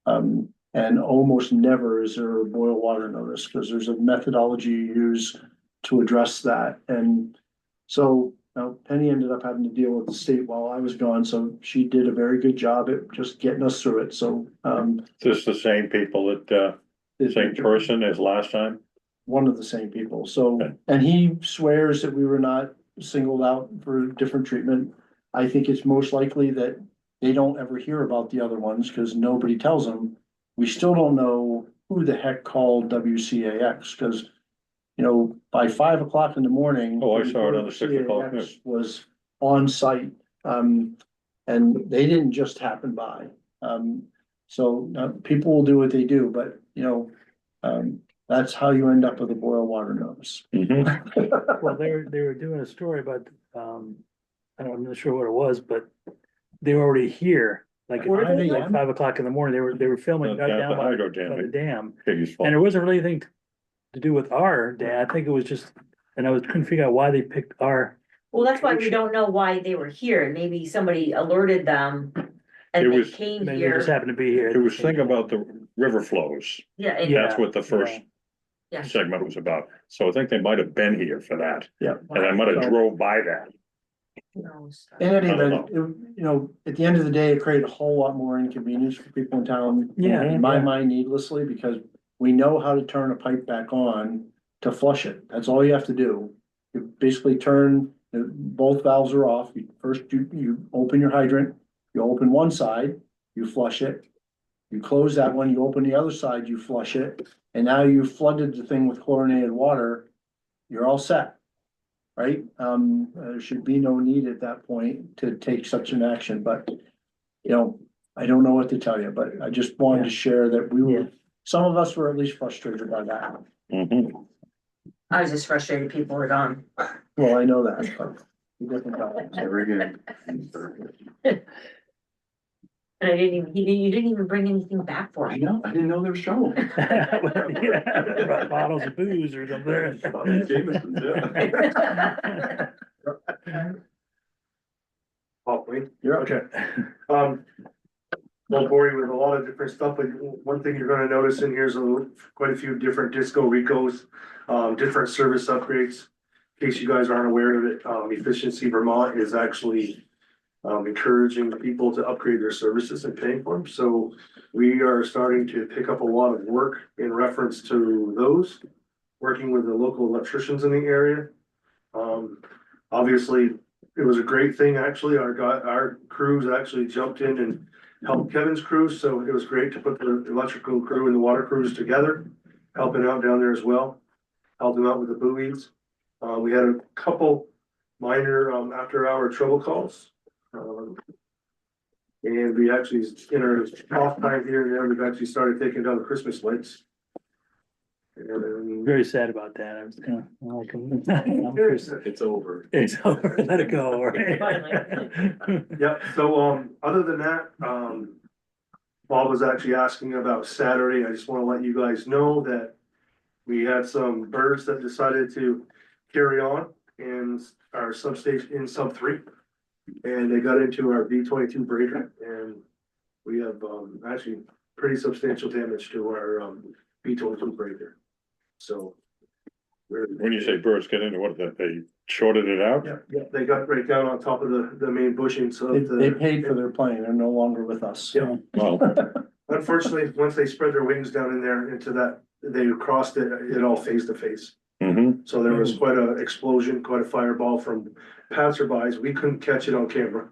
And almost never is there a boil water notice because there's a methodology used to address that. And so, you know, Penny ended up having to deal with the state while I was gone. So she did a very good job at just getting us through it. So, This the same people that, same person as last time? one of the same people. So, Okay. and he swears that we were not singled out for different treatment. I think it's most likely that they don't ever hear about the other ones because nobody tells them. we still don't know who the heck called WCAX, because, you know, by 5 o'clock in the morning. Oh, I saw it on the 6 o'clock news. WCAX was on site, and they didn't just happen by. So people will do what they do, but, you know, that's how you end up with a boil water notice. Mhm. Well, they were doing a story about, I'm not sure what it was, but they were already here. Like Were at they? 5 o'clock in the morning, they were filming Down right at the down by hydro by the dam. dam. Piggy's And there fault. wasn't really anything to do with our dam. I think it was just, and couldn't figure out why they picked our. Well, that's why we don't know why they were here. Maybe somebody alerted them It and they was- came Maybe they just here. happened to be here. It was thinking about the river flows. Yeah, and- Yeah. That's what the first Yeah. segment was about. So I think they might have been here for that. Yeah. And I might have So- drove by that. In any I don't event, you know, at the end of the day, it created a whole lot more inconvenience for people in town. Yeah, In my yeah. mind needlessly, because we know how to turn a pipe back on to flush it. That's all you have to do. You basically turn, both valves are off. First, you open your hydrant, you open one side, you flush it. You close that one, you open the other side, you flush it, and now you've flooded the thing with chlorinated water. You're all set. Right? There should be no need at that point to take such an action, but, you know, I don't know what to tell you, but I just wanted to share that we Yeah. were, some of us were at least frustrated by that. Mhm. I was just frustrated people were gone. Well, I know that, but. different topics. Never again. And you didn't even bring anything back for me. know, I didn't know there was trouble. Yeah, brought bottles of booze or something. Oh, wait. You're okay. Won't bore you with a lot of different stuff, but one thing you're gonna notice in here is quite a few different disco recos, different service upgrades. In case you guys aren't aware of it, Efficiency Vermont is actually encouraging people to upgrade their services and paying for them. So we are starting to pick up a lot of work in reference to those, working with the local electricians in the area. Obviously, it was a great thing, actually. Our crews actually jumped in and helped Kevin's crews, so it was great to put the electrical crew and the water crews together, helping out down there as well, helping out with the buoys. We had a couple minor after-hour trouble calls. And we actually, in our off time here and there, we've actually started taking down the Christmas lights. And Very sad about that. I was kind of like, I'm just- It's over. it's over, let it go. Right? yeah, so other than that, Bob was actually asking about Saturday. I just want to let you guys know that we had some birds that decided to carry on in our substation in sub 3. And they got into our V22 breaker, and we have actually pretty substantial damage to our V22 breaker. So. When you say birds get into what, that they shorted it out? Yeah, they got right down on top of the main bushing, so. They paid for their plane. They're no longer with us. Yeah. Well, Unfortunately, once they spread their wings down in there into that, they crossed it all face to face. mhm. So there was quite a explosion, quite a fireball from passerbys. We couldn't catch it on camera.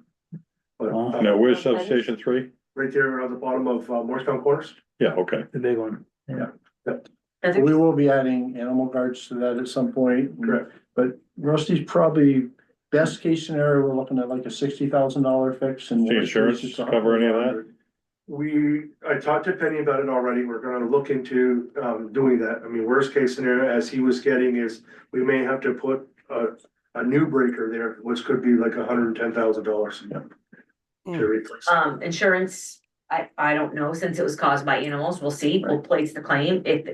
But Wow. Now, where's substation 3? right there on the bottom of Morrisville Corners. Yeah, okay. The big one. We will be adding animal guards to that at some point. Correct. But Rusty's probably, best case scenario, we're looking at like a $60,000 fix and. The insurance cover any of that? I talked to Penny about it already. We're gonna look into doing that. I mean, worst case scenario, as he was getting is, we may have to put a new breaker there, which could be like $110,000. To replace. Insurance, I don't know, since it was caused by animals, we'll see, we'll place the claim if,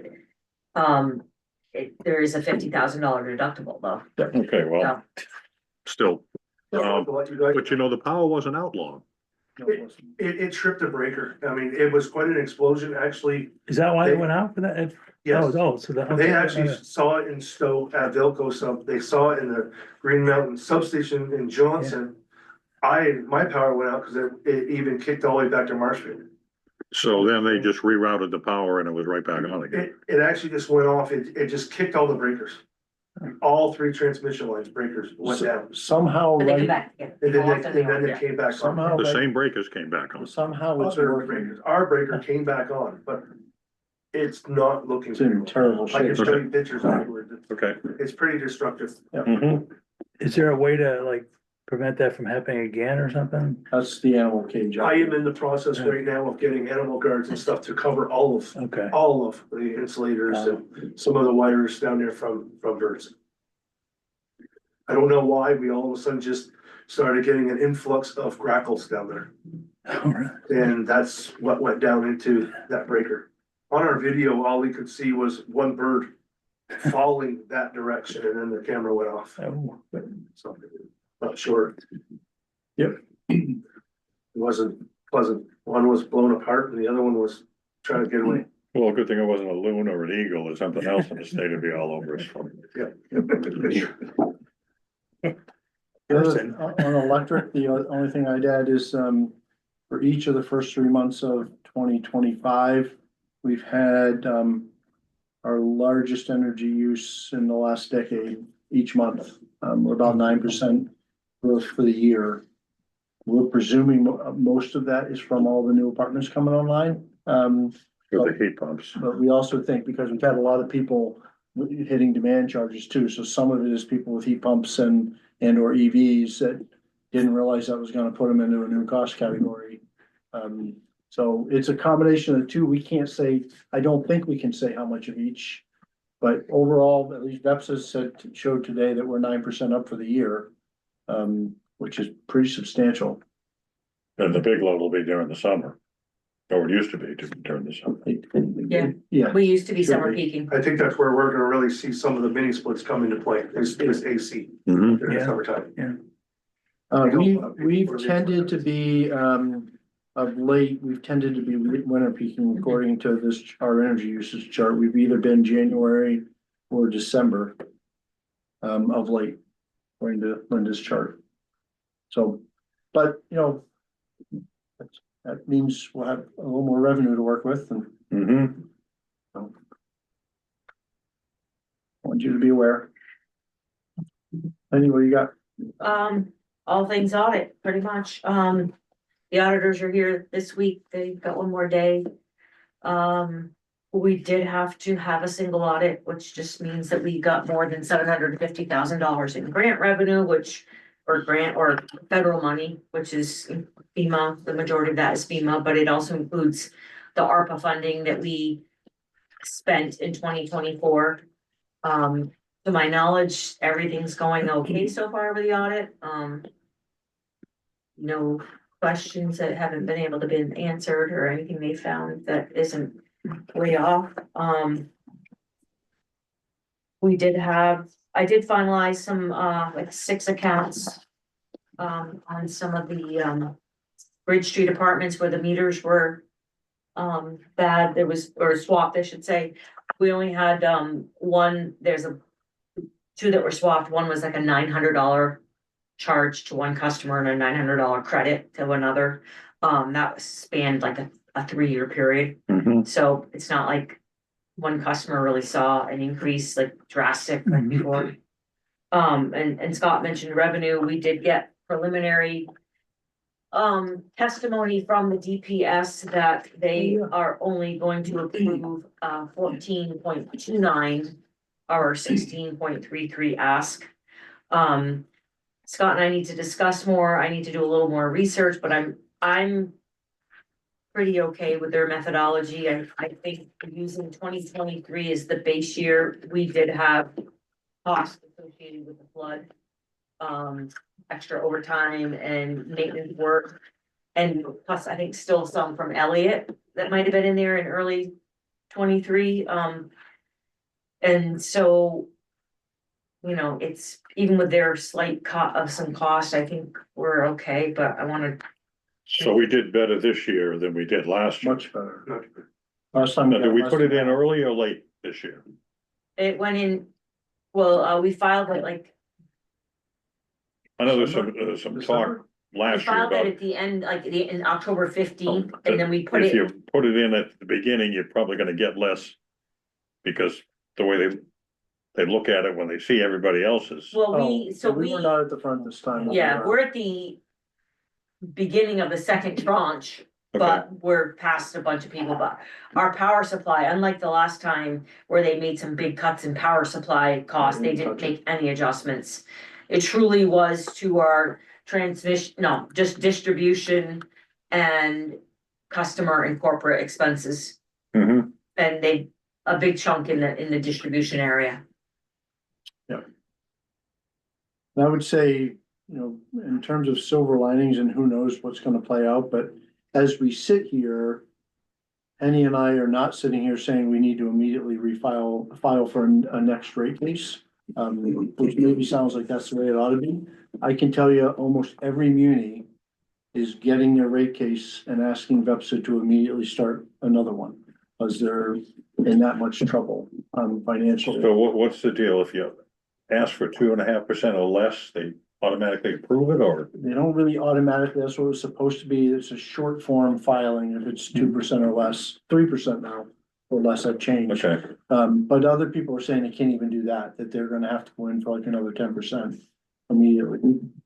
there is a $50,000 deductible though. Okay, well, still, To let you guys- but you know, the power wasn't out long. It tripped the breaker. I mean, it was quite an explosion, actually. Is that why it went out for that? Yes. So that. They actually saw it in Stowe at Vilco sub, they saw it in the Green Mountain substation in Johnson. My power went out because it even kicked all the way back to Marshfield. So then they just rerouted the power and it was right back on again. It actually just went off, it just kicked all the breakers. All three transmission lines breakers went down. Somehow, But they come right, back again. And then How often they are. they came back on. somehow, The right, same breakers came back on. somehow it's Other working. breakers, our breaker came back on, but it's not looking. It's in terrible I can shape. show you pictures afterwards. Okay. It's pretty destructive. Mhm. Is there a way to like prevent that from happening again or something? That's the animal cage. I am in the process right now of getting animal guards and stuff to cover all of Okay, the insulators and some of the wires down there from birds. I don't know why, we all of a sudden just started getting an influx of grackles down there. And that's what went down into that breaker. On our video, all we could see was one bird falling that direction and then the camera went off. Oh, So, not sure. Yep. It wasn't pleasant. One was blown apart and the other one was trying to get away. Well, good thing it wasn't a loon or an eagle or something else in the state would be all over us. On electric, the only thing I'd add is, for each of the first 3 months of 2025, we've had, our largest energy use in the last decade each month. We're about 9% growth for the year. We're presuming most of that is from all the new apartments coming online. With the heat pumps. But we also think, because we've had a lot of people hitting demand charges too, so some of it is people with heat pumps and or EVs that didn't realize that was gonna put them into a new cost category. So it's a combination of the two. We can't say, I don't think we can say how much of each. But overall, at least VEPSA showed today that we're 9% up for the year, which is pretty substantial. And the big load will be during the summer. Or it used to be during the summer. Yeah. Yeah, We used to be Should summer be. peaking. I think that's where we're gonna really see some of the mini splits come into play, is AC Mhm. during the Yeah. summertime. we've tended to be, of late, we've tended to be winter peaking according to this, our energy usage chart. We've either been January or December. Of late, according to Linda's chart. So, but, that means we'll have a little more revenue to work with, and Mhm. I want you to be aware. Anyway, you got, All things audit, pretty much. The auditors are here this week. They've got one more day. We did have to have a single audit, which just means that we got more than $750,000 in grant revenue, or federal money, which is FEMA. The majority of that is FEMA, but it also includes the ARPA funding that we spent in 2024. To my knowledge, everything's going okay so far with the audit. No questions that haven't been able to be answered or anything they found that isn't way off. I did finalize some, like 6 accounts, on some of the, Bridge Street apartments where the meters were, bad. Or swapped, I should say. We only had, there's 2 that were swapped. One was like a $900 charge to one customer and a $900 credit to another. That spanned like a 3-year period. Mhm. So it's not like one customer really saw an increase like drastic like before. And Scott mentioned revenue. We did get preliminary testimony from the DPS that they are only going to approve 14.29 or 16.33 ask. Scott and I need to discuss more. I need to do a little more research, but I'm pretty okay with their methodology. I think using 2023 as the base year, we did have costs associated with the flood. Extra overtime and maintenance work. And plus, I think still some from Elliott that might have been in there in early 23. And so, it's even with their slight some cost, I think we're okay, but I wanna. So we did better this year than we did last year. much better. Last time. Now, did we got put it in less early or late this year? It went in, well, we filed it like, I know there's some talk we last year filed it about at the end, like in October 15th, and then we put if it. you put it in at the beginning, you're probably gonna get less. Because the way they look at it when they see everybody else's. Well, Oh, so we were not at the front this time. yeah, we're at the beginning of the second tranche, but we're past a bunch of people, but our power supply, unlike the last time where they made some big cuts in power supply costs, they didn't make any adjustments. It truly was to our transmission, no, just distribution and customer and corporate expenses. Mm-hmm. And a big chunk in the distribution area. I would say, you know, in terms of silver linings and who knows what's gonna play out, but as we sit here. Henny and I are not sitting here saying we need to immediately file for a next rate case. Which maybe sounds like that's the way it ought to be. I can tell you almost every muni is getting their rate case and asking VEPSA to immediately start another one. Because they're in that much trouble, financially. So what's the deal? If you ask for 2.5% or less, they automatically approve it, or? They don't really automatically, that's what it's supposed to be, it's a short form filing, if it's 2% or less, 3% now. Or less, I've changed, Okay, but other people are saying they can't even do that, that they're gonna have to go in for like another 10% immediately.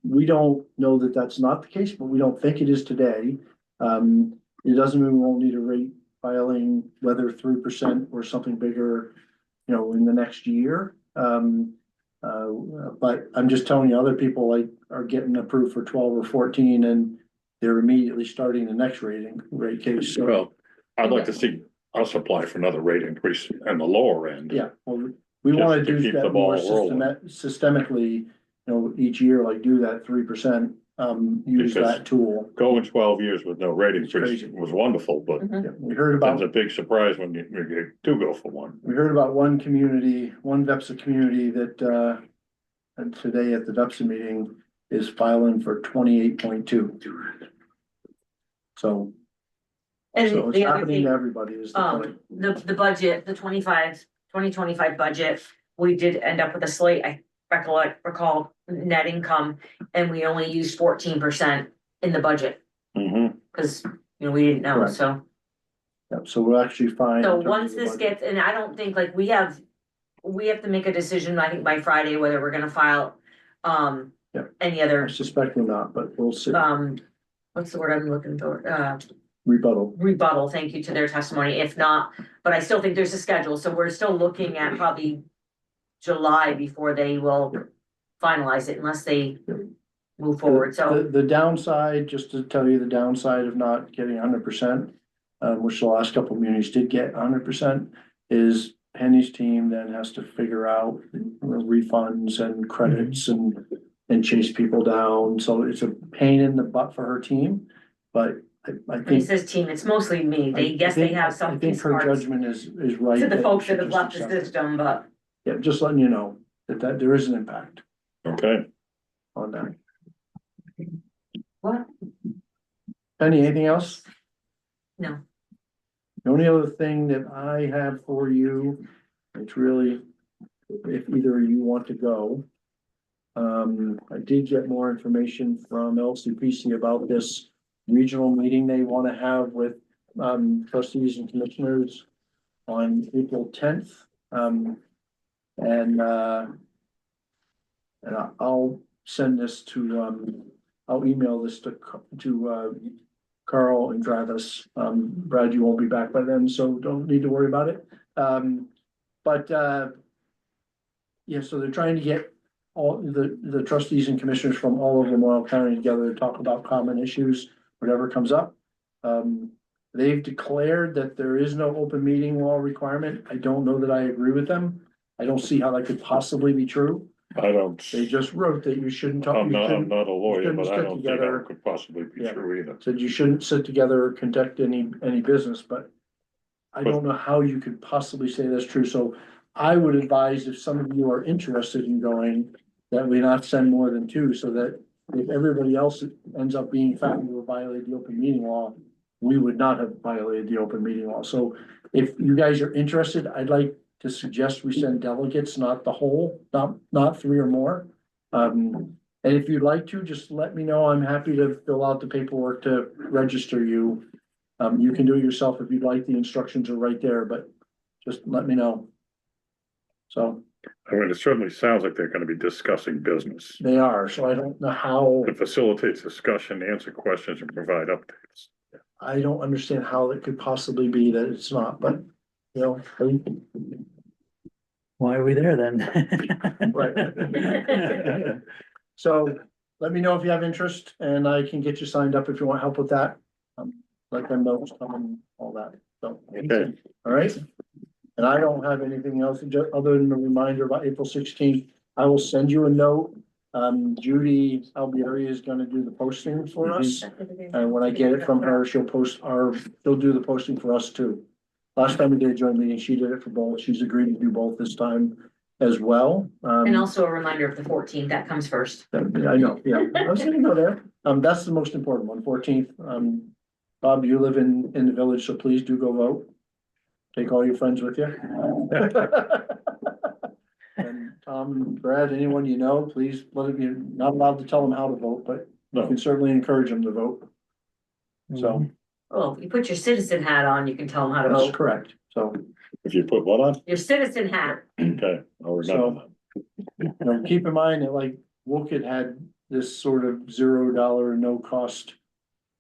We don't know that that's not the case, but we don't think it is today. It doesn't mean we won't need a rate filing, whether 3% or something bigger, you know, in the next year. But I'm just telling you, other people like are getting approved for 12 or 14 and they're immediately starting the next rate case. So, well, I'd like to see us apply for another rate increase on the lower end. yeah, well, we Just wanna to do keep the that ball more rolling. systemically, you know, each year, like do that 3%, use Because- that tool. Going 12 years with no rate It's increase crazy. was wonderful, but Yeah, we heard that's a about, big surprise when you do go for one. we heard about one community, one VEPSA community that, and today at the VEPSA meeting is filing for 28.2. So And it's the other happening to thing, everybody is the point. the budget, the 2025 budget, we did end up with a slate, I recall net income, and we only used 14% in the budget, Mm-hmm. cause, you know, we didn't know, Correct. so. Yep, so we're actually fine. So in terms once of the this budget. gets, and I don't think, like, we have to make a decision, I think by Friday, whether we're gonna file, Yep. any I other, suspect we're not, but we'll see. what's the word I'm looking for, Rebuttal. thank you to their testimony, if not, but I still think there's a schedule, so we're still looking at probably July before they will finalize it unless they move forward, so. The downside, just to tell you the downside of not getting 100%, which the last couple of meetings did get 100%, is Penny's team then has to figure out refunds and credits and chase people down. So it's a pain in the butt for her team, but I When it think. says team, it's mostly me, I they think- have some I think piece her parts judgment is right. to the that folks we that should have just left the accept it. system, but. Yeah, just letting you know that there is an impact Okay, on that. What? Penny, anything else? No. The only other thing that I have for you, it's really, if either of you want to go. I did get more information from LCPC about this regional meeting they want to have with, trustees and commissioners on April 10th. And I'll send this to, I'll email this to Carl and Travis. Brad, you won't be back by then, so don't need to worry about it. Yeah, so they're trying to get all the trustees and commissioners from all over Morrisville County together to talk about common issues, whatever comes up. They've declared that there is no open meeting law requirement. I don't know that I agree with them. I don't see how that could possibly be true. I don't, They just wrote that you shouldn't talk. I'm you not a shouldn't- lawyer, shouldn't but I stick don't think together. that could possibly be Yeah. true either. Said you shouldn't sit together or conduct any business, but I don't know how you could possibly say that's true. So I would advise if some of you are interested in going, that we not send more than two, so that if everybody else ends up being found to have violated the open meeting law, we would not have violated the open meeting law. So if you guys are interested, I'd like to suggest we send delegates, not the whole, not three or more. And if you'd like to, just let me know. I'm happy to fill out the paperwork to register you. You can do it yourself if you'd like. The instructions are right there, but just let me know. So I mean, it certainly sounds like they're gonna be discussing business. They are, so I don't know how, It facilitates discussion, answer questions and provide updates. I don't understand how it could possibly be that it's not, but, you know. Why are we there then? Right. So let me know if you have interest and I can get you signed up if you want help with that. Let them know, and all that, so. Okay. All right. And I don't have anything else other than a reminder about April 16th. I will send you a note. Judy Albieri is gonna do the posting for us. And when I get it from her, she'll do the posting for us too. Last time we did a joint meeting, she did it for both. She's agreed to do both this time as well. And also a reminder of the 14th, that comes first. I know, yeah. I was gonna go there. That's the most important one, 14th. Bob, you live in the village, so please do go vote. Take all your friends with you. And Tom and Brad, anyone you know, please let them, you're not allowed to tell them how to vote, but you can certainly encourage them to vote. So Well, you put your citizen hat on, you can tell them how to that's vote. correct. So, If you put what on? Your citizen hat. Okay, I'll remember that. you know, keep in mind that like Wooked had this sort of $0, no cost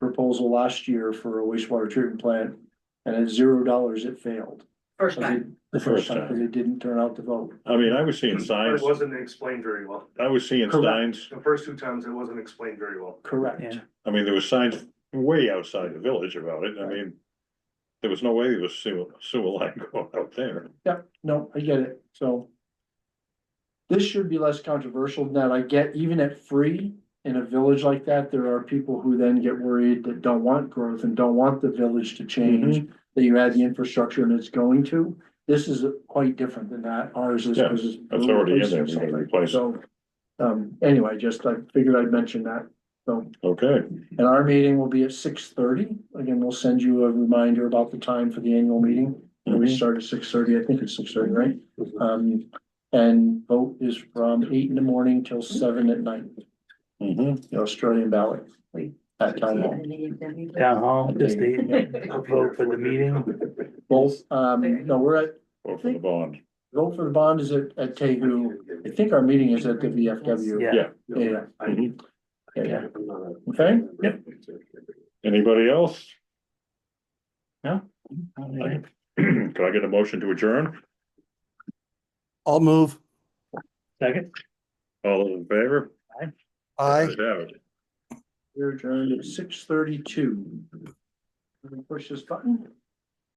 proposal last year for a wastewater treatment plant. And at $0, it failed. First time. The first time, because it didn't turn out to vote. I mean, I was seeing But signs, it wasn't explained very well. I was seeing Correct. signs, The first two times it wasn't explained very well. Correct. Yeah. I mean, there were signs way outside the village about it. I mean, there was no way there was sewer line going out there. Yep, no, I get it, so. This should be less controversial than that. I get, even at free, in a village like that, there are people who then get worried that don't want growth and don't want the village to change. That you add the infrastructure and it's going to. This is quite different than that. Ours is. Yeah, because it's that's already in there. replacing We're gonna something. replace it. So, anyway, just I figured I'd mention that. So, Okay, and our meeting will be at 6:30. Again, we'll send you a reminder about the time for the annual meeting. We start at 6:30. I think it's 6:30, right? And vote is from 8 in the morning till 7 at night, the Australian ballot. At town hall. Town hall, just the vote for the meeting. Both, no, we're at, vote for the bond. vote for the bond is at Tehu. I think our meeting is at the VFW. Yeah. Yeah. Mhm. Yeah. Okay, Yep. Anybody else? No? Can I get a motion to adjourn? I'll move. Second? All those in favor? Aye. Ayes have it. we're adjourned at 6:32. Push this button.